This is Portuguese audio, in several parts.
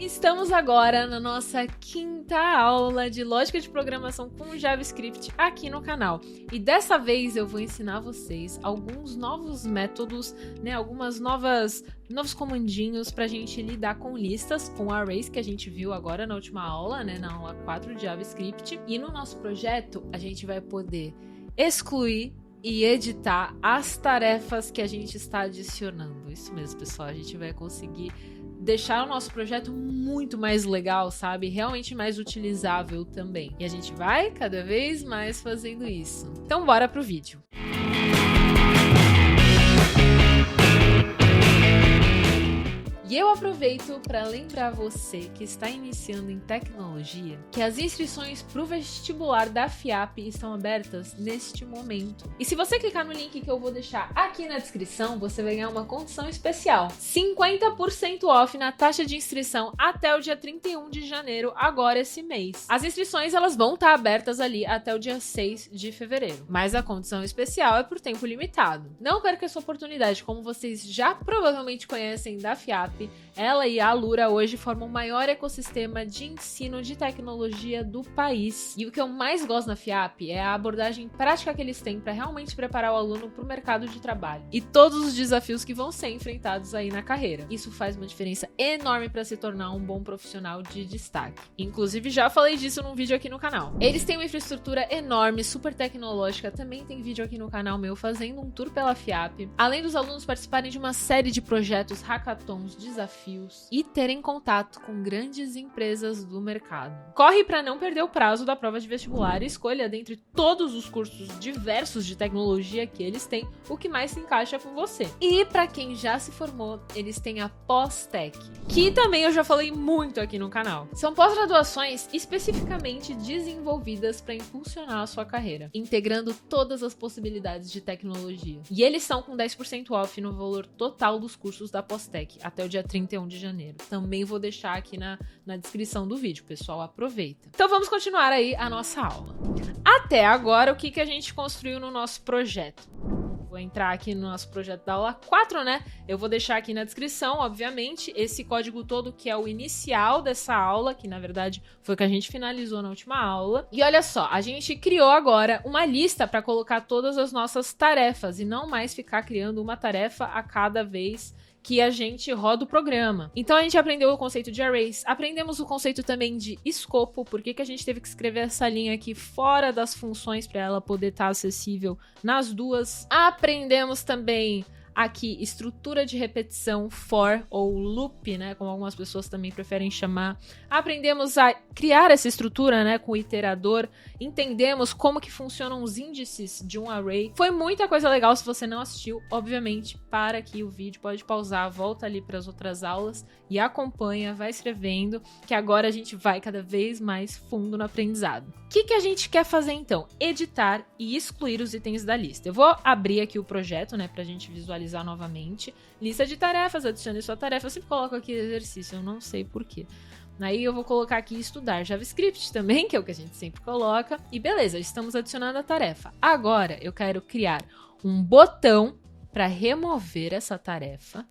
Estamos agora na nossa quinta aula de lógica de programação com JavaScript aqui no canal. E dessa vez eu vou ensinar vocês alguns novos métodos, né, algumas novos comandinhos para a gente lidar com listas, com arrays que a gente viu agora na última aula, né, na aula 4 de JavaScript. E no nosso projeto a gente vai poder excluir e editar as tarefas que a gente está adicionando. Isso mesmo, pessoal, a gente vai conseguir deixar o nosso projeto muito mais legal, sabe? Realmente mais utilizável também. E a gente vai cada vez mais fazendo isso. Então bora pro vídeo. E eu aproveito para lembrar você que está iniciando em tecnologia que as inscrições para o vestibular da FIAP estão abertas neste momento. E se você clicar no link que eu vou deixar aqui na descrição, você vai ganhar uma condição especial. 50% off na taxa de inscrição até o dia 31 de janeiro, agora esse mês. As inscrições elas vão estar abertas ali até o dia 6 de fevereiro. Mas a condição especial é por tempo limitado. Não perca essa oportunidade, como vocês já provavelmente conhecem da FIAP. Ela e a Alura hoje formam o maior ecossistema de ensino de tecnologia do país. E o que eu mais gosto na FIAP é a abordagem prática que eles têm para realmente preparar o aluno para o mercado de trabalho e todos os desafios que vão ser enfrentados aí na carreira. Isso faz uma diferença enorme para se tornar um bom profissional de destaque. Inclusive, já falei disso num vídeo aqui no canal. Eles têm uma infraestrutura enorme, super tecnológica. Também tem vídeo aqui no canal meu fazendo um tour pela FIAP. Além dos alunos participarem de uma série de projetos, hackathons, desafios e terem contato com grandes empresas do mercado. Corre para não perder o prazo da prova de vestibular e escolha dentre todos os cursos diversos de tecnologia que eles têm o que mais se encaixa com você. E para quem já se formou, eles têm a Pós-Tech, que também eu já falei muito aqui no canal. São pós-graduações especificamente desenvolvidas para impulsionar a sua carreira, integrando todas as possibilidades de tecnologia. E eles estão com 10% off no valor total dos cursos da Pós-Tech até o dia 31 de janeiro. Também vou deixar aqui na descrição do vídeo, pessoal, aproveita. Então vamos continuar aí a nossa aula. Até agora, o que a gente construiu no nosso projeto? Vou entrar aqui no nosso projeto da aula 4, né? Eu vou deixar aqui na descrição, obviamente, esse código todo que é o inicial dessa aula, que na verdade foi o que a gente finalizou na última aula. E olha só, a gente criou agora uma lista para colocar todas as nossas tarefas e não mais ficar criando uma tarefa a cada vez que a gente roda o programa. Então a gente aprendeu o conceito de arrays, aprendemos o conceito também de escopo, por que a gente teve que escrever essa linha aqui fora das funções para ela poder estar acessível nas duas. Aprendemos também aqui estrutura de repetição, for ou loop, né, como algumas pessoas também preferem chamar. Aprendemos a criar essa estrutura, né, com o iterador. Entendemos como que funcionam os índices de um array. Foi muita coisa legal. Se você não assistiu, obviamente, para aqui o vídeo, pode pausar, volta ali para as outras aulas e acompanha, vai escrevendo, que agora a gente vai cada vez mais fundo no aprendizado. O que a gente quer fazer então? Editar e excluir os itens da lista. Eu vou abrir aqui o projeto, né, pra gente visualizar novamente. Lista de tarefas, adicione sua tarefa. Eu sempre coloco aqui exercício, eu não sei porquê. Aí eu vou colocar aqui estudar JavaScript também, que é o que a gente sempre coloca. E beleza, estamos adicionando a tarefa. Agora eu quero criar um botão para remover essa tarefa.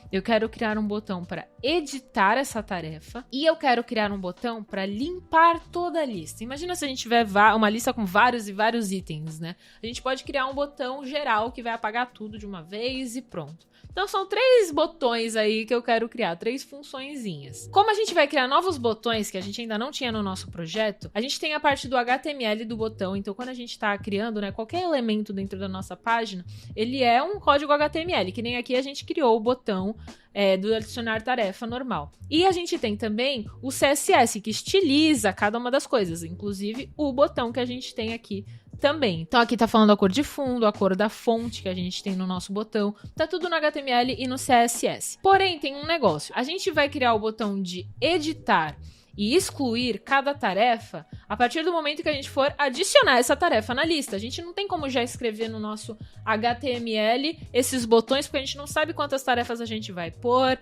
Eu quero criar um botão para editar essa tarefa e eu quero criar um botão para limpar toda a lista. Imagina se a gente tiver uma lista com vários e vários itens, né? A gente pode criar um botão geral que vai apagar tudo de uma vez e pronto. Então são 3 botões aí que eu quero criar, 3 funçõezinhas. Como a gente vai criar novos botões que a gente ainda não tinha no nosso projeto, a gente tem a parte do HTML do botão. Então quando a gente está criando, né, qualquer elemento dentro da nossa página, ele é um código HTML, que nem aqui a gente criou o botão do adicionar tarefa normal. E a gente tem também o CSS, que estiliza cada uma das coisas, inclusive o botão que a gente tem aqui também. Então aqui tá falando a cor de fundo, a cor da fonte que a gente tem no nosso botão, tá tudo no HTML e no CSS. Porém, tem um negócio, a gente vai criar o botão de editar e excluir cada tarefa a partir do momento que a gente for adicionar essa tarefa na lista. A gente não tem como já escrever no nosso HTML esses botões, porque a gente não sabe quantas tarefas a gente vai pôr,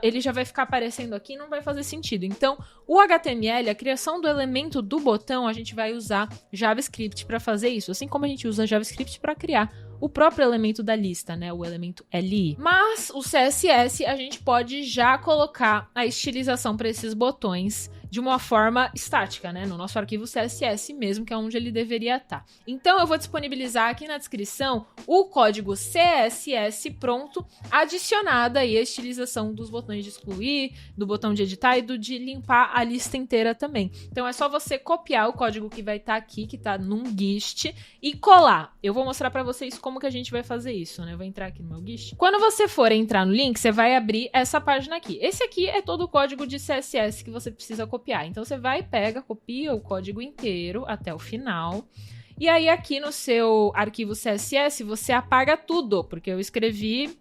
ele já vai ficar aparecendo aqui e não vai fazer sentido. Então, o HTML, a criação do elemento do botão, a gente vai usar JavaScript para fazer isso, assim como a gente usa JavaScript para criar o próprio elemento da lista, né? O elemento li. Mas o CSS, a gente pode já colocar a estilização para esses botões de uma forma estática, né? No nosso arquivo CSS mesmo, que é onde ele deveria estar. Então, eu vou disponibilizar aqui na descrição o código CSS pronto, adicionada aí a estilização dos botões de excluir, do botão de editar e do de limpar a lista inteira também. Então, é só você copiar o código que vai estar aqui, que está num GIST, e colar. Eu vou mostrar para vocês como que a gente vai fazer isso, né? Eu vou entrar aqui no meu GIST. Quando você for entrar no link, você vai abrir essa página aqui. Esse aqui é todo o código de CSS que você precisa copiar. Então, você vai e pega, copia o código inteiro até o final. E aí, aqui no seu arquivo CSS, você apaga tudo, porque eu escrevi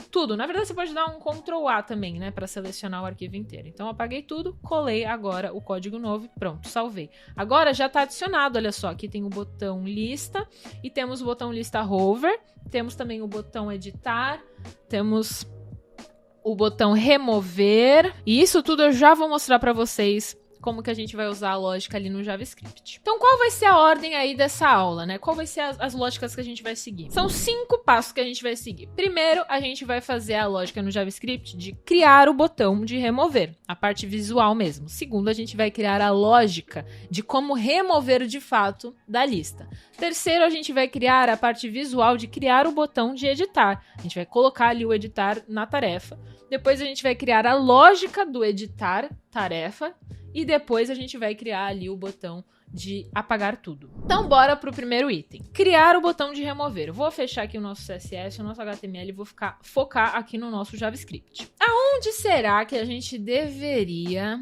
tudo. Na verdade, você pode dar um Ctrl A também, né, para selecionar o arquivo inteiro. Então, eu apaguei tudo, colei agora o código novo e pronto, salvei. Agora, já está adicionado, olha só, aqui tem o botão lista e temos o botão lista hover, temos também o botão editar, temos o botão remover, e isso tudo eu já vou mostrar para vocês como que a gente vai usar a lógica ali no JavaScript. Então, qual vai ser a ordem aí dessa aula, né? Qual vai ser as lógicas que a gente vai seguir? São 5 passos que a gente vai seguir. Primeiro, a gente vai fazer a lógica no JavaScript de criar o botão de remover, a parte visual mesmo. Segundo, a gente vai criar a lógica de como remover de fato da lista. Terceiro, a gente vai criar a parte visual de criar o botão de editar. A gente vai colocar ali o editar na tarefa. Depois a gente vai criar a lógica do editar tarefa. E depois a gente vai criar ali o botão de apagar tudo. Então, bora pro primeiro item. Criar o botão de remover. Eu vou fechar aqui o nosso CSS, o nosso HTML e vou focar aqui no nosso JavaScript. Aonde será que a gente deveria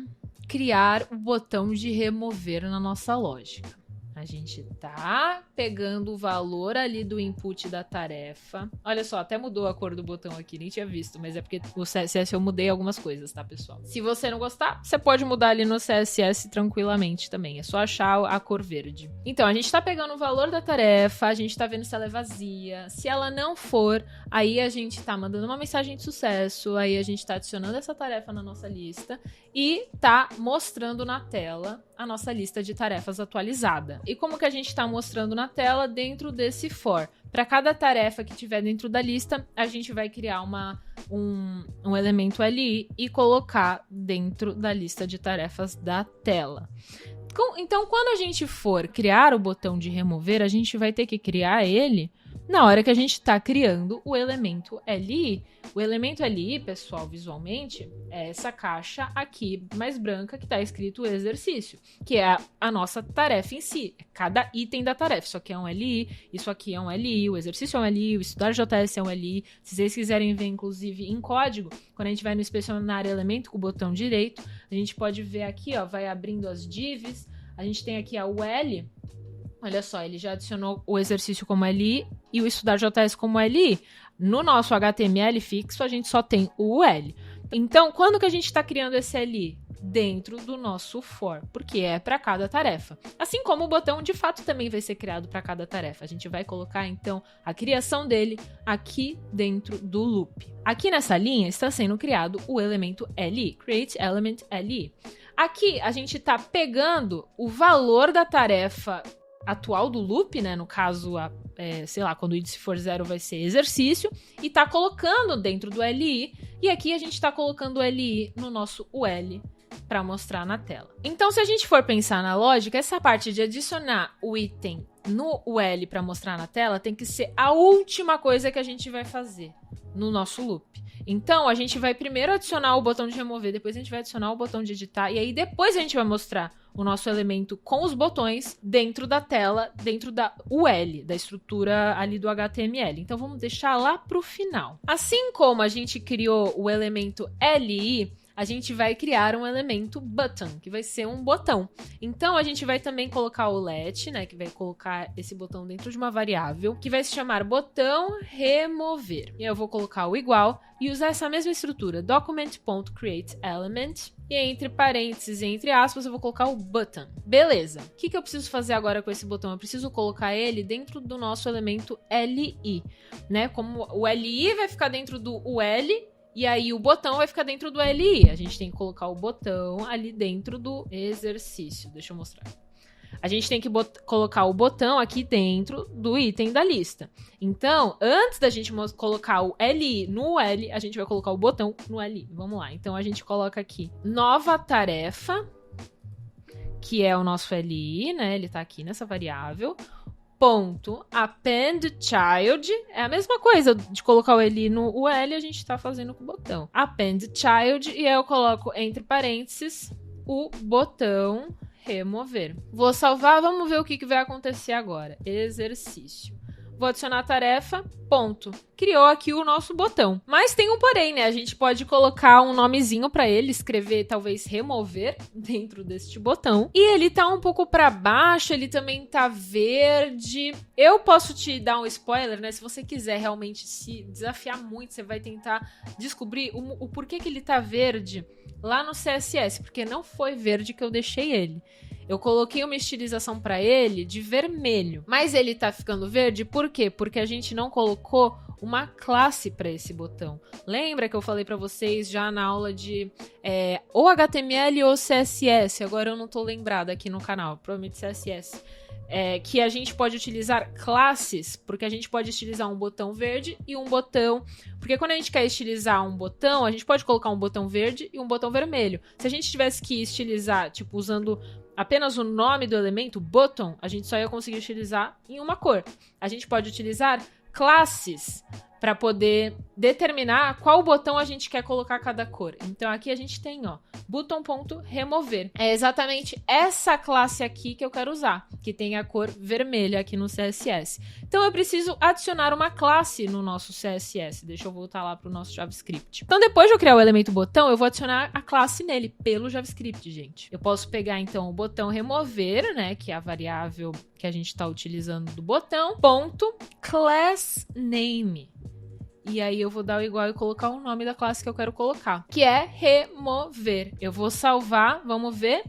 criar o botão de remover na nossa lógica? A gente tá pegando o valor ali do input da tarefa. Olha só, até mudou a cor do botão aqui, nem tinha visto, mas é porque o CSS eu mudei algumas coisas, tá, pessoal? Se você não gostar, você pode mudar ali no CSS tranquilamente também, é só achar a cor verde. Então, a gente tá pegando o valor da tarefa, a gente tá vendo se ela é vazia. Se ela não for, aí a gente tá mandando uma mensagem de sucesso, aí a gente tá adicionando essa tarefa na nossa lista e tá mostrando na tela a nossa lista de tarefas atualizada. E como que a gente está mostrando na tela? Dentro desse for. Para cada tarefa que tiver dentro da lista, a gente vai criar um elemento li e colocar dentro da lista de tarefas da tela. Então, quando a gente for criar o botão de remover, a gente vai ter que criar ele na hora que a gente está criando o elemento li. O elemento li, pessoal, visualmente, é essa caixa aqui mais branca que está escrito exercício, que é a nossa tarefa em si. É cada item da tarefa. Isso aqui é um li, isso aqui é um li, o exercício é um li, o estudar JS é um li. Se vocês quiserem ver, inclusive, em código, quando a gente vai no inspecionar elemento com o botão direito, a gente pode ver aqui, ó, vai abrindo as divs. A gente tem aqui o L. Olha só, ele já adicionou o exercício como li e o estudar JS como li. No nosso HTML fixo, a gente só tem o L. Então, quando que a gente está criando esse li? Dentro do nosso for, porque é para cada tarefa. Assim como o botão, de fato, também vai ser criado para cada tarefa. A gente vai colocar, então, a criação dele aqui dentro do loop. Aqui nessa linha está sendo criado o elemento li, create element li. Aqui, a gente está pegando o valor da tarefa atual do loop, né? No caso, sei lá, quando o índice for 0 vai ser exercício, e tá colocando dentro do li, e aqui a gente tá colocando o li no nosso UL para mostrar na tela. Então, se a gente for pensar na lógica, essa parte de adicionar o item no UL para mostrar na tela tem que ser a última coisa que a gente vai fazer no nosso loop. Então, a gente vai primeiro adicionar o botão de remover, depois a gente vai adicionar o botão de editar, e aí depois a gente vai mostrar o nosso elemento com os botões dentro da tela, dentro da UL, da estrutura ali do HTML. Então, vamos deixar lá para o final. Assim como a gente criou o elemento li, a gente vai criar um elemento button, que vai ser um botão. Então, a gente vai também colocar o let, né, que vai colocar esse botão dentro de uma variável, que vai se chamar botão remover. E eu vou colocar o igual e usar essa mesma estrutura, document.createElement, e entre parênteses e entre aspas eu vou colocar o button. Beleza. O que eu preciso fazer agora com esse botão? Eu preciso colocar ele dentro do nosso elemento li, né? Como o li vai ficar dentro do UL, e aí o botão vai ficar dentro do li. A gente tem que colocar o botão ali dentro do exercício. Deixa eu mostrar. A gente tem que colocar o botão aqui dentro do item da lista. Então, antes da gente colocar o LI no L, a gente vai colocar o botão no LI. Vamos lá. Então, a gente coloca aqui nova tarefa, que é o nosso LI, né? Ele tá aqui nessa variável. Ponto append child. É a mesma coisa de colocar o LI no L, a gente tá fazendo com o botão. Append child, e aí eu coloco entre parênteses o botão remover. Vou salvar, vamos ver o que vai acontecer agora. Exercício. Vou adicionar a tarefa, ponto. Criou aqui o nosso botão. Mas tem um porém, né? A gente pode colocar um nomezinho para ele, escrever talvez remover dentro deste botão. E ele tá um pouco para baixo, ele também tá verde. Eu posso te dar um spoiler, né? Se você quiser realmente se desafiar muito, você vai tentar descobrir o porquê que ele tá verde lá no CSS, porque não foi verde que eu deixei ele. Eu coloquei uma estilização para ele de vermelho, mas ele tá ficando verde por quê? Porque a gente não colocou uma classe para esse botão. Lembra que eu falei para vocês já na aula de ou HTML ou CSS, agora eu não tô lembrada aqui no canal, provavelmente CSS. Que a gente pode utilizar classes, porque a gente pode estilizar um botão verde e um botão... Porque quando a gente quer estilizar um botão, a gente pode colocar um botão verde e um botão vermelho. Se a gente tivesse que estilizar, tipo, usando apenas o nome do elemento, button, a gente só ia conseguir utilizar em uma cor. A gente pode utilizar classes para poder determinar qual botão a gente quer colocar cada cor. Então aqui a gente tem, ó, button.remover. É exatamente essa classe aqui que eu quero usar, que tem a cor vermelha aqui no CSS. Então eu preciso adicionar uma classe no nosso CSS. Deixa eu voltar lá para o nosso JavaScript. Então depois de eu criar o elemento botão, eu vou adicionar a classe nele pelo JavaScript, gente. Eu posso pegar então o botão remover, né, que é a variável que a gente está utilizando do botão, ponto class name. E aí eu vou dar o igual e colocar o nome da classe que eu quero colocar, que é remover. Eu vou salvar, vamos ver,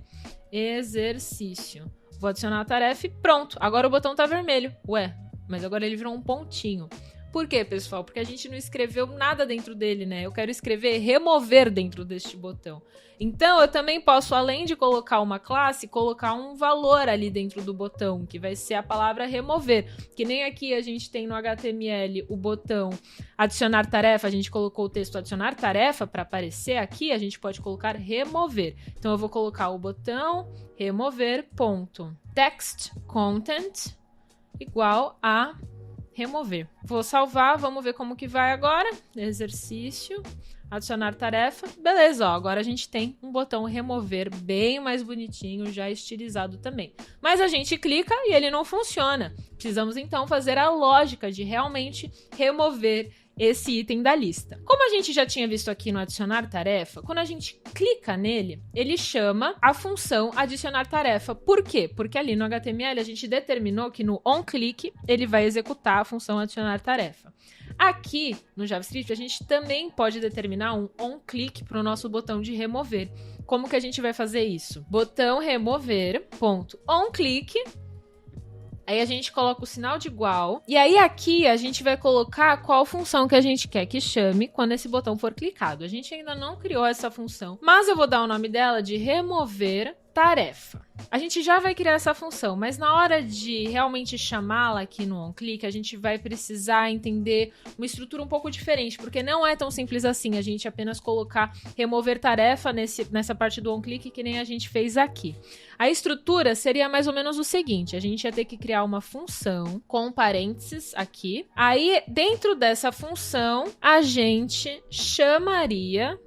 exercício. Vou adicionar a tarefa e pronto. Agora o botão tá vermelho. Ué, mas agora ele virou um pontinho. Por quê, pessoal? Porque a gente não escreveu nada dentro dele, né? Eu quero escrever remover dentro deste botão. Então, eu também posso, além de colocar uma classe, colocar um valor ali dentro do botão, que vai ser a palavra remover. Que nem aqui a gente tem no HTML o botão adicionar tarefa, a gente colocou o texto adicionar tarefa para aparecer aqui, a gente pode colocar remover. Então, eu vou colocar o botão remover, ponto, text content igual a remover. Vou salvar, vamos ver como que vai agora. Exercício, adicionar tarefa. Beleza, ó, agora a gente tem um botão remover bem mais bonitinho, já estilizado também. Mas a gente clica e ele não funciona. Precisamos então fazer a lógica de realmente remover esse item da lista. Como a gente já tinha visto aqui no adicionar tarefa, quando a gente clica nele, ele chama a função adicionar tarefa. Por quê? Porque ali no HTML a gente determinou que no onClick ele vai executar a função adicionar tarefa. Aqui no JavaScript a gente também pode determinar um onClick para o nosso botão de remover. Como que a gente vai fazer isso? Botão remover, ponto, onClick. Aí a gente coloca o sinal de igual. E aí aqui a gente vai colocar qual função que a gente quer que chame quando esse botão for clicado. A gente ainda não criou essa função, mas eu vou dar o nome dela de remover tarefa. A gente já vai criar essa função, mas na hora de realmente chamá-la aqui no onClick, a gente vai precisar entender uma estrutura um pouco diferente, porque não é tão simples assim a gente apenas colocar remover tarefa nessa parte do onClick que nem a gente fez aqui. A estrutura seria mais ou menos o seguinte, a gente ia ter que criar uma função com parênteses aqui, aí dentro dessa função a gente chamaria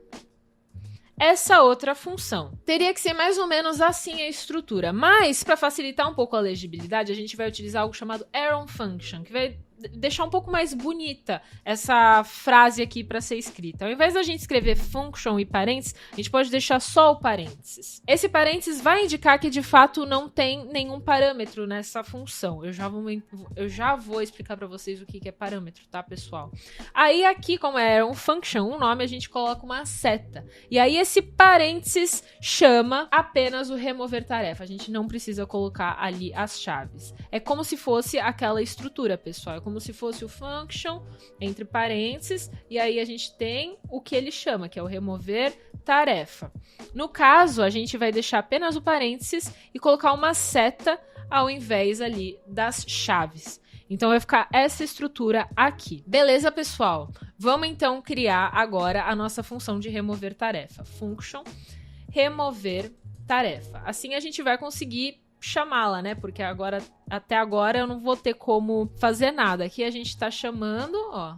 essa outra função. Teria que ser mais ou menos assim a estrutura, mas para facilitar um pouco a legibilidade, a gente vai utilizar algo chamado arrow function, que vai deixar um pouco mais bonita essa frase aqui para ser escrita. Ao invés da gente escrever function e parênteses, a gente pode deixar só o parênteses. Esse parênteses vai indicar que de fato não tem nenhum parâmetro nessa função. Eu já vou explicar para vocês o que é parâmetro, tá, pessoal? Aí aqui, como é um function, um nome, a gente coloca uma seta. E aí esse parênteses chama apenas o remover tarefa. A gente não precisa colocar ali as chaves. É como se fosse aquela estrutura, pessoal. É como como se fosse o function, entre parênteses, e aí a gente tem o que ele chama, que é o remover tarefa. No caso, a gente vai deixar apenas o parênteses e colocar uma seta ao invés ali das chaves. Então, vai ficar essa estrutura aqui. Beleza, pessoal? Vamos, então, criar agora a nossa função de remover tarefa. Function remover tarefa. Assim, a gente vai conseguir chamá-la, né? Porque agora, até agora eu não vou ter como fazer nada. Aqui a gente tá chamando, ó.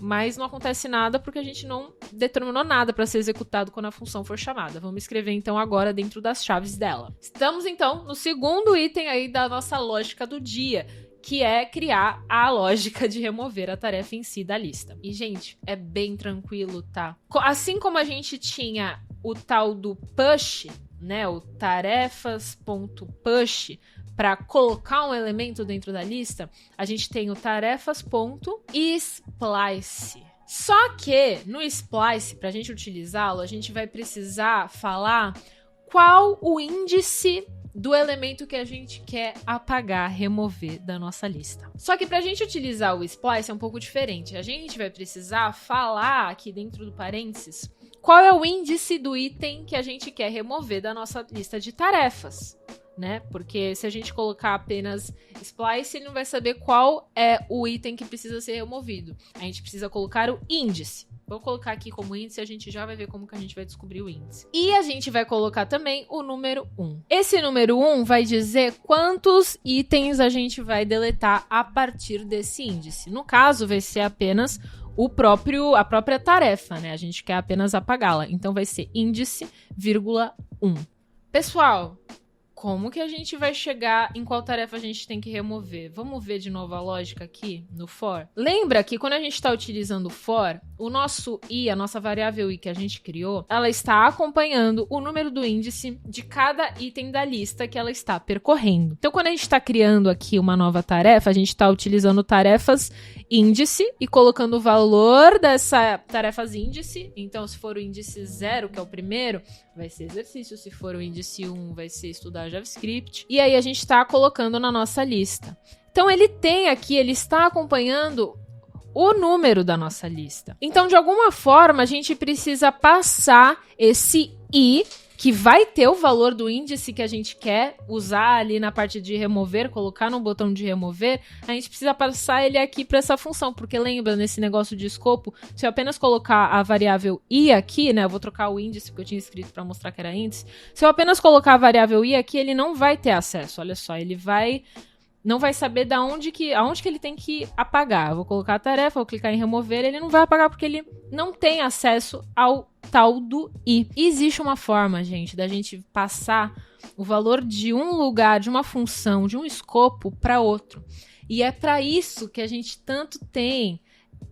Mas não acontece nada porque a gente não determinou nada para ser executado quando a função for chamada. Vamos escrever então agora dentro das chaves dela. Estamos então no segundo item aí da nossa lógica do dia, que é criar a lógica de remover a tarefa em si da lista. E, gente, é bem tranquilo, tá? Assim como a gente tinha o tal do push, né, o tarefas.push, para colocar um elemento dentro da lista, a gente tem o tarefas.splice. Só que no splice, para a gente utilizá-lo, a gente vai precisar falar qual o índice do elemento que a gente quer apagar, remover da nossa lista. Só que para a gente utilizar o splice é um pouco diferente. A gente vai precisar falar aqui dentro do parênteses qual é o índice do item que a gente quer remover da nossa lista de tarefas, né? Porque se a gente colocar apenas splice, ele não vai saber qual é o item que precisa ser removido. A gente precisa colocar o índice. Vou colocar aqui como índice, a gente já vai ver como que a gente vai descobrir o índice. E a gente vai colocar também o número 1. Esse número 1 vai dizer quantos itens a gente vai deletar a partir desse índice. No caso, vai ser apenas a própria tarefa, né? A gente quer apenas apagá-la. Então, vai ser índice, vírgula 1. Pessoal, como que a gente vai chegar em qual tarefa a gente tem que remover? Vamos ver de novo a lógica aqui no for? Lembra que quando a gente está utilizando o for, o nosso i, a nossa variável i que a gente criou, ela está acompanhando o número do índice de cada item da lista que ela está percorrendo. Então, quando a gente está criando aqui uma nova tarefa, a gente está utilizando tarefas índice e colocando o valor dessa tarefas índice. Então, se for o índice 0, que é o primeiro, vai ser exercício. Se for o índice 1, vai ser estudar JavaScript. E aí a gente está colocando na nossa lista. Então, ele está acompanhando o número da nossa lista. Então, de alguma forma, a gente precisa passar esse i, que vai ter o valor do índice que a gente quer usar ali na parte de remover, colocar no botão de remover, a gente precisa passar ele aqui para essa função, porque lembra, nesse negócio de escopo, se eu apenas colocar a variável i aqui, né, eu vou trocar o índice, porque eu tinha escrito para mostrar que era índice, se eu apenas colocar a variável i aqui, ele não vai ter acesso, olha só, ele não vai saber aonde que ele tem que apagar. Eu vou colocar a tarefa, vou clicar em remover, ele não vai apagar porque ele não tem acesso ao tal do i. E existe uma forma, gente, da gente passar o valor de um lugar, de uma função, de um escopo para outro. E é para isso que a gente tanto tem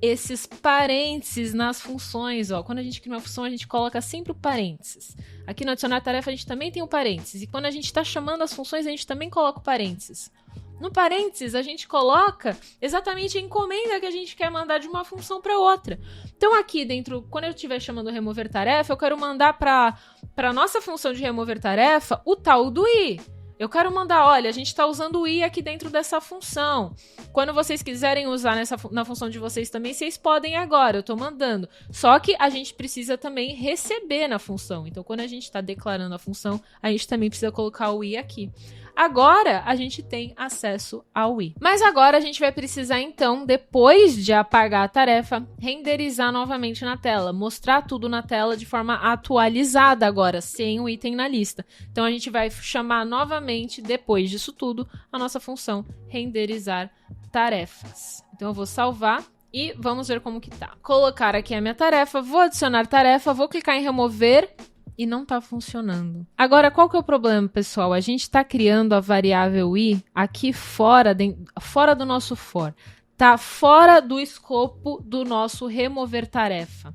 esses parênteses nas funções, ó. Quando a gente cria uma função, a gente coloca sempre o parênteses. Aqui no adicionar tarefa, a gente também tem o parênteses. E quando a gente está chamando as funções, a gente também coloca o parênteses. No parênteses, a gente coloca exatamente a encomenda que a gente quer mandar de uma função para outra. Então, aqui dentro, quando eu estiver chamando remover tarefa, eu quero mandar para a nossa função de remover tarefa o tal do i. Eu quero mandar, olha, a gente está usando o i aqui dentro dessa função. Quando vocês quiserem usar na função de vocês também, vocês podem agora, eu estou mandando. Só que a gente precisa também receber na função. Então, quando a gente está declarando a função, a gente também precisa colocar o i aqui. Agora, a gente tem acesso ao i. Mas agora, a gente vai precisar, então, depois de apagar a tarefa, renderizar novamente na tela. Mostrar tudo na tela de forma atualizada agora, sem o item na lista. Então, a gente vai chamar novamente, depois disso tudo, a nossa função renderizar tarefas. Então, eu vou salvar e vamos ver como que tá. Colocar aqui a minha tarefa, vou adicionar tarefa, vou clicar em remover e não tá funcionando. Agora, qual que é o problema, pessoal? A gente tá criando a variável i aqui fora do nosso for. Tá fora do escopo do nosso remover tarefa.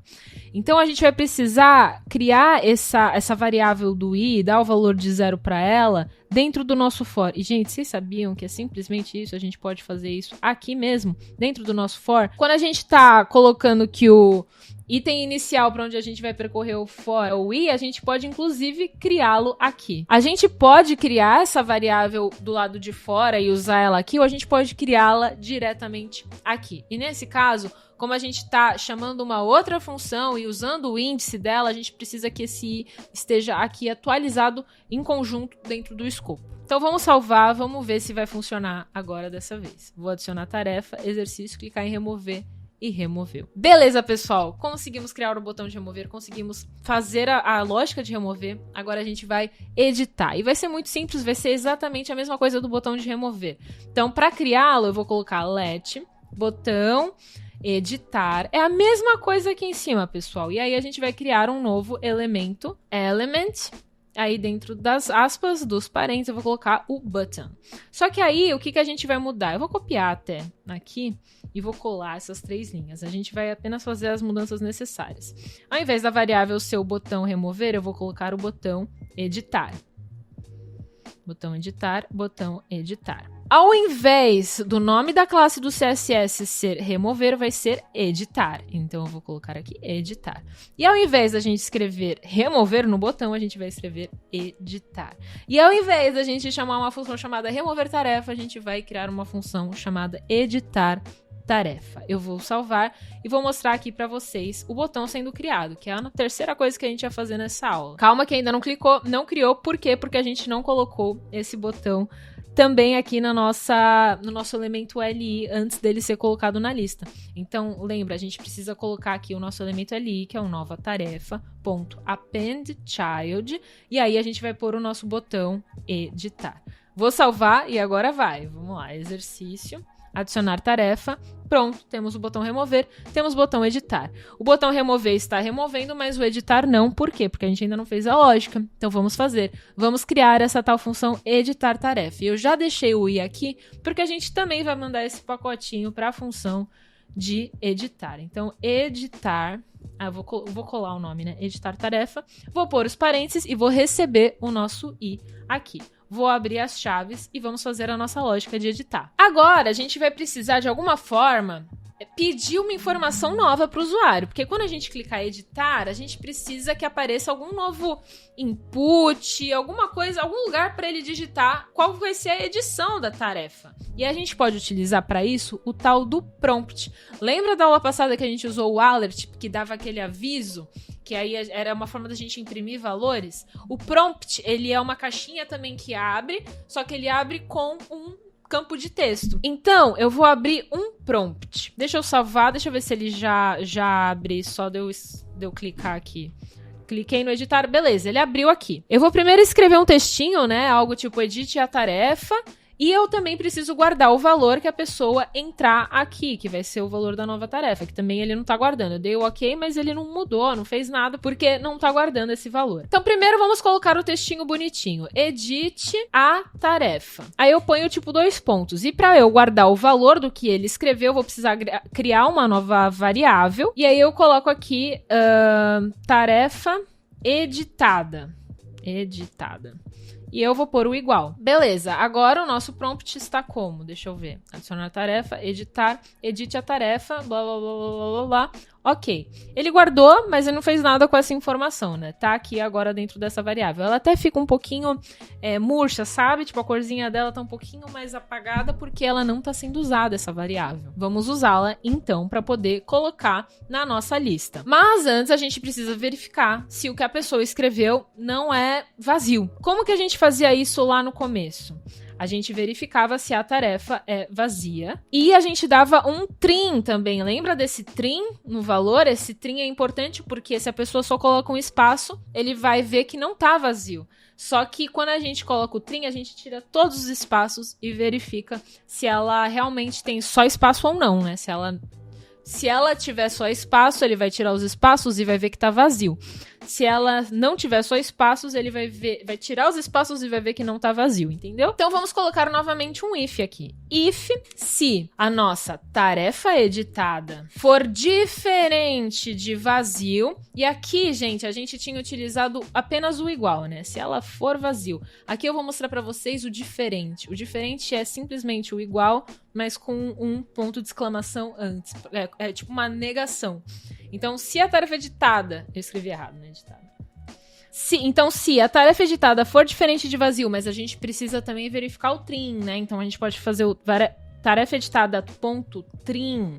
Então, a gente vai precisar criar essa variável do i, dar o valor de 0 para ela, dentro do nosso for. E, gente, vocês sabiam que é simplesmente isso? A gente pode fazer isso aqui mesmo, dentro do nosso for. Quando a gente tá colocando que o item inicial para onde a gente vai percorrer o for, o i, a gente pode inclusive criá-lo aqui. A gente pode criar essa variável do lado de fora e usar ela aqui, ou a gente pode criá-la diretamente aqui. E nesse caso, como a gente está chamando uma outra função e usando o índice dela, a gente precisa que esse i esteja aqui atualizado em conjunto dentro do escopo. Então vamos salvar, vamos ver se vai funcionar agora dessa vez. Vou adicionar tarefa, exercício, clicar em remover e removeu. Beleza, pessoal, conseguimos criar o botão de remover, conseguimos fazer a lógica de remover, agora a gente vai editar. E vai ser muito simples, vai ser exatamente a mesma coisa do botão de remover. Então, para criá-lo, eu vou colocar let, botão, editar. É a mesma coisa aqui em cima, pessoal. E aí a gente vai criar um novo elemento, element. Aí dentro das aspas, dos parênteses, eu vou colocar o button. Só que aí, o que a gente vai mudar? Eu vou copiar até aqui e vou colar essas 3 linhas. A gente vai apenas fazer as mudanças necessárias. Ao invés da variável ser o botão remover, eu vou colocar o botão editar. Botão editar, botão editar. Ao invés do nome da classe do CSS ser remover, vai ser editar. Então, eu vou colocar aqui editar. E ao invés da gente escrever remover no botão, a gente vai escrever editar. E ao invés da gente chamar uma função chamada remover tarefa, a gente vai criar uma função chamada editar tarefa. Eu vou salvar e vou mostrar aqui pra vocês o botão sendo criado, que é a terceira coisa que a gente vai fazer nessa aula. Calma que ainda não clicou, não criou. Por quê? Porque a gente não colocou esse botão também aqui no nosso elemento li antes dele ser colocado na lista. Então, lembra, a gente precisa colocar aqui o nosso elemento li, que é o nova tarefa, ponto, append child, e aí a gente vai pôr o nosso botão editar. Vou salvar e agora vai. Vamos lá, exercício, adicionar tarefa. Pronto, temos o botão remover, temos o botão editar. O botão remover está removendo, mas o editar não. Por quê? Porque a gente ainda não fez a lógica. Então vamos fazer. Vamos criar essa tal função editar tarefa. E eu já deixei o i aqui, porque a gente também vai mandar esse pacotinho para a função de editar. Então, editar... vou colar o nome, né? Editar tarefa. Vou pôr os parênteses e vou receber o nosso i aqui. Vou abrir as chaves e vamos fazer a nossa lógica de editar. Agora, a gente vai precisar, de alguma forma, pedir uma informação nova para o usuário. Porque quando a gente clicar em editar, a gente precisa que apareça algum novo input, alguma coisa, algum lugar para ele digitar qual vai ser a edição da tarefa. E a gente pode utilizar para isso o tal do prompt. Lembra da aula passada que a gente usou o alert, que dava aquele aviso? Que aí era uma forma da gente imprimir valores. O prompt, ele é uma caixinha também que abre, só que ele abre com um campo de texto. Então, eu vou abrir um prompt. Deixa eu salvar, deixa eu ver se ele já abre, só de eu clicar aqui. Cliquei no editar, beleza, ele abriu aqui. Eu vou primeiro escrever um textinho, né, algo tipo edite a tarefa. E eu também preciso guardar o valor que a pessoa entrar aqui, que vai ser o valor da nova tarefa, que também ele não tá guardando. Eu dei o ok, mas ele não mudou, não fez nada, porque não tá guardando esse valor. Então, primeiro vamos colocar o textinho bonitinho. Edite a tarefa. Aí eu ponho, tipo, 2 pontos. E para eu guardar o valor do que ele escreveu, eu vou precisar criar uma nova variável. E aí eu coloco aqui, tarefa editada. Editada. E eu vou pôr o igual. Beleza, agora o nosso prompt está como? Deixa eu ver. Adicionar tarefa, editar, edite a tarefa, blá, blá, blá, blá, blá, blá. Ok. Ele guardou, mas ele não fez nada com essa informação, né? Tá aqui agora dentro dessa variável. Ela até fica um pouquinho murcha, sabe? Tipo, a corzinha dela tá um pouquinho mais apagada porque ela não tá sendo usada, essa variável. Vamos usá-la, então, para poder colocar na nossa lista. Mas antes a gente precisa verificar se o que a pessoa escreveu não é vazio. Como que a gente fazia isso lá no começo? A gente verificava se a tarefa é vazia. E a gente dava um trim também. Lembra desse trim no valor? Esse trim é importante porque se a pessoa só coloca um espaço, ele vai ver que não tá vazio. Só que quando a gente coloca o trim, a gente tira todos os espaços e verifica se ela realmente tem só espaço ou não, né? Se ela tiver só espaço, ele vai tirar os espaços e vai ver que tá vazio. Se ela não tiver só espaços, ele vai tirar os espaços e vai ver que não tá vazio, entendeu? Então vamos colocar novamente um if aqui. If, se a nossa tarefa editada for diferente de vazio, e aqui, gente, a gente tinha utilizado apenas o igual, né? Se ela for vazio. Aqui eu vou mostrar pra vocês o diferente. O diferente é simplesmente o igual mas com um ponto de exclamação antes. É tipo uma negação. Então, se a tarefa editada... Eu escrevi errado, né? Editada. Então, se a tarefa editada for diferente de vazio, mas a gente precisa também verificar o trim, né? Então, a gente pode fazer o tarefa editada ponto trim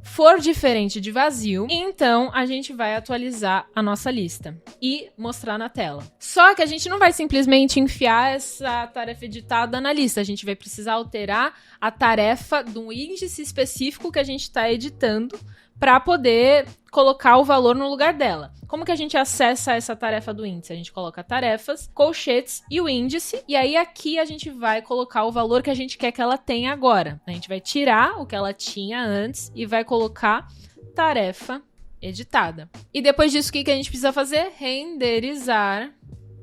for diferente de vazio, então a gente vai atualizar a nossa lista e mostrar na tela. Só que a gente não vai simplesmente enfiar essa tarefa editada na lista, a gente vai precisar alterar a tarefa de um índice específico que a gente está editando para poder colocar o valor no lugar dela. Como que a gente acessa essa tarefa do índice? A gente coloca tarefas, colchetes e o índice, e aí aqui a gente vai colocar o valor que a gente quer que ela tenha agora. A gente vai tirar o que ela tinha antes e vai colocar tarefa editada. E depois disso, o que a gente precisa fazer? Renderizar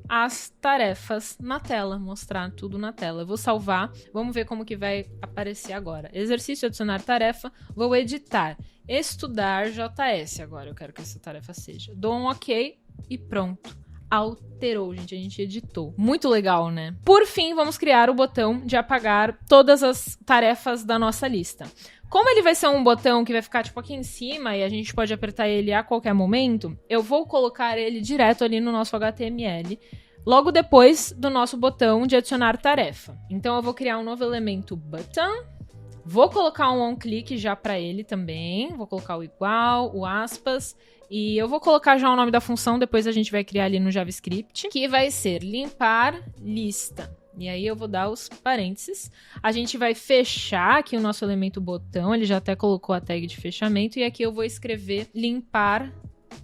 as tarefas na tela, mostrar tudo na tela. Eu vou salvar, vamos ver como que vai aparecer agora. Exercício, adicionar tarefa, vou editar. Estudar JS, agora eu quero que essa tarefa seja. Dou um ok e pronto. Alterou, gente, a gente editou. Muito legal, né? Por fim, vamos criar o botão de apagar todas as tarefas da nossa lista. Como ele vai ser um botão que vai ficar tipo aqui em cima e a gente pode apertar ele a qualquer momento, eu vou colocar ele direto ali no nosso HTML, logo depois do nosso botão de adicionar tarefa. Então eu vou criar um novo elemento button. Vou colocar um onClick já para ele também. Vou colocar o igual, o aspas. E eu vou colocar já o nome da função, depois a gente vai criar ali no JavaScript, que vai ser limpar lista. E aí eu vou dar os parênteses. A gente vai fechar aqui o nosso elemento botão, ele já até colocou a tag de fechamento. E aqui eu vou escrever limpar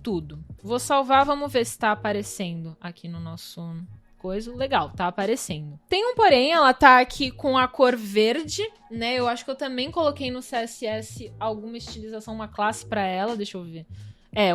tudo. Vou salvar, vamos ver se está aparecendo aqui no nosso... coisa. Legal, tá aparecendo. Tem um porém, ela tá aqui com a cor verde, né? Eu acho que eu também coloquei no CSS alguma estilização, uma classe pra ela, deixa eu ver.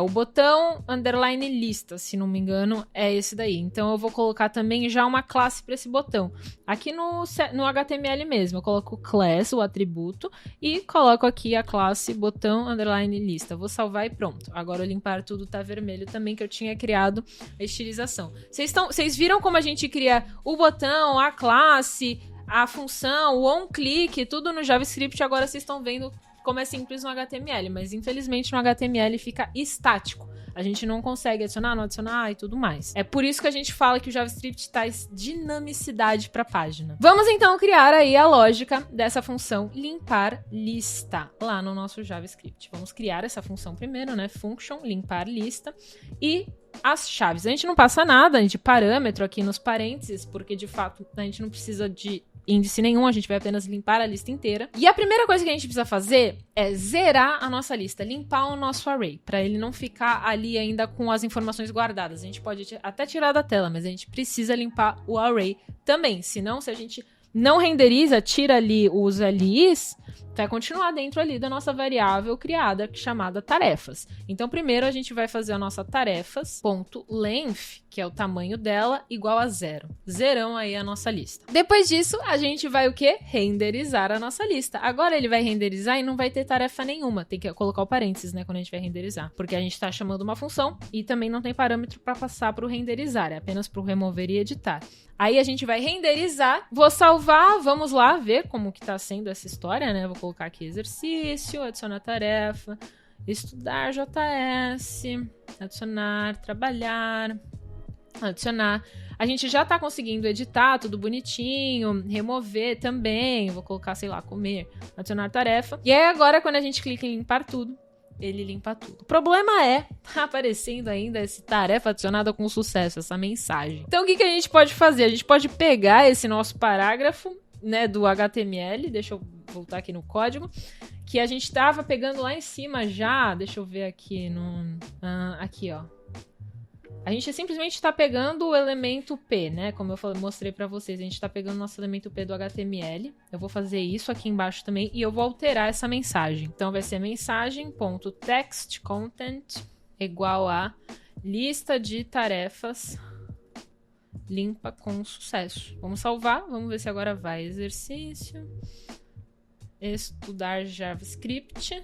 O botão underline lista, se não me engano, é esse daí. Então eu vou colocar também já uma classe para esse botão. Aqui no HTML mesmo, eu coloco class, o atributo, e coloco aqui a classe botão underline lista. Vou salvar e pronto. Agora o limpar tudo tá vermelho também, que eu tinha criado a estilização. Vocês viram como a gente cria o botão, a classe, a função, o onClick, tudo no JavaScript. Agora vocês estão vendo como é simples no HTML, mas infelizmente no HTML fica estático. A gente não consegue adicionar, não adicionar e tudo mais. É por isso que a gente fala que o JavaScript traz dinamicidade para a página. Vamos então criar aí a lógica dessa função limpar lista lá no nosso JavaScript. Vamos criar essa função primeiro, né? Function limpar lista e as chaves. A gente não passa nada de parâmetro aqui nos parênteses, porque de fato a gente não precisa de índice nenhum, a gente vai apenas limpar a lista inteira. E a primeira coisa que a gente precisa fazer é zerar a nossa lista, limpar o nosso array, para ele não ficar ali ainda com as informações guardadas. A gente pode até tirar da tela, mas a gente precisa limpar o array também. Senão, se a gente não renderiza, tira ali os LIs, vai continuar dentro ali da nossa variável criada, chamada tarefas. Então, primeiro a gente vai fazer a nossa tarefas.length, que é o tamanho dela, igual a 0. Zerão aí a nossa lista. Depois disso, a gente vai o quê? Renderizar a nossa lista. Agora ele vai renderizar e não vai ter tarefa nenhuma. Tem que colocar o parênteses, né, quando a gente vai renderizar. Porque a gente está chamando uma função e também não tem parâmetro para passar para o renderizar. É apenas para o remover e editar. Aí a gente vai renderizar, vou salvar, vamos lá ver como que tá sendo essa história, né? Vou colocar aqui exercício, adicionar tarefa, estudar JS, adicionar, trabalhar, adicionar. A gente já tá conseguindo editar tudo bonitinho, remover também, vou colocar, sei lá, comer, adicionar tarefa. E aí agora quando a gente clica em limpar tudo, ele limpa tudo. O problema é, tá aparecendo ainda essa tarefa adicionada com sucesso, essa mensagem. Então o que a gente pode fazer? A gente pode pegar esse nosso parágrafo, né, do HTML, deixa eu voltar aqui no código, que a gente tava pegando lá em cima já, deixa eu ver aqui aqui, ó. A gente simplesmente está pegando o elemento P, né? Como eu mostrei para vocês, a gente está pegando o nosso elemento P do HTML. Eu vou fazer isso aqui embaixo também e eu vou alterar essa mensagem. Então vai ser mensagem.textContent igual a lista de tarefas limpa com sucesso. Vamos salvar, vamos ver se agora vai. Exercício, estudar JavaScript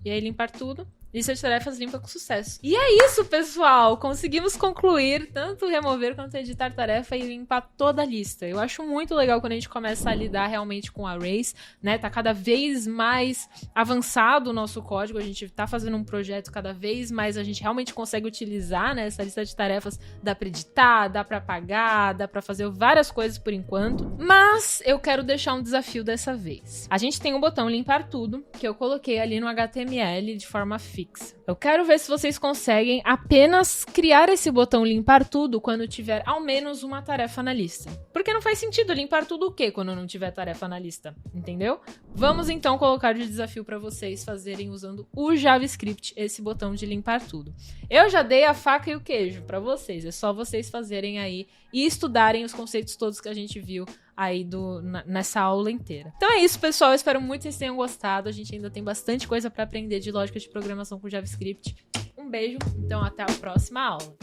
e aí limpar tudo. lista de tarefas limpa com sucesso. E é isso, pessoal! Conseguimos concluir tanto remover quanto editar tarefa e limpar toda a lista. Eu acho muito legal quando a gente começa a lidar realmente com arrays, né? Tá cada vez mais avançado o nosso código, a gente tá fazendo um projeto cada vez mais, a gente realmente consegue utilizar, né, essa lista de tarefas, dá pra editar, dá pra apagar, dá pra fazer várias coisas por enquanto, mas eu quero deixar um desafio dessa vez. A gente tem um botão limpar tudo, que eu coloquei ali no HTML de forma fixa. Eu quero ver se vocês conseguem apenas criar esse botão limpar tudo quando tiver ao menos uma tarefa na lista. Porque não faz sentido limpar tudo o quê quando não tiver tarefa na lista, entendeu? Vamos então colocar de desafio para vocês fazerem usando o JavaScript esse botão de limpar tudo. Eu já dei a faca e o queijo para vocês, é só vocês fazerem aí e estudarem os conceitos todos que a gente viu aí nessa aula inteira. Então é isso, pessoal. Eu espero muito que vocês tenham gostado. A gente ainda tem bastante coisa para aprender de lógica de programação com JavaScript. Um beijo, então até a próxima aula.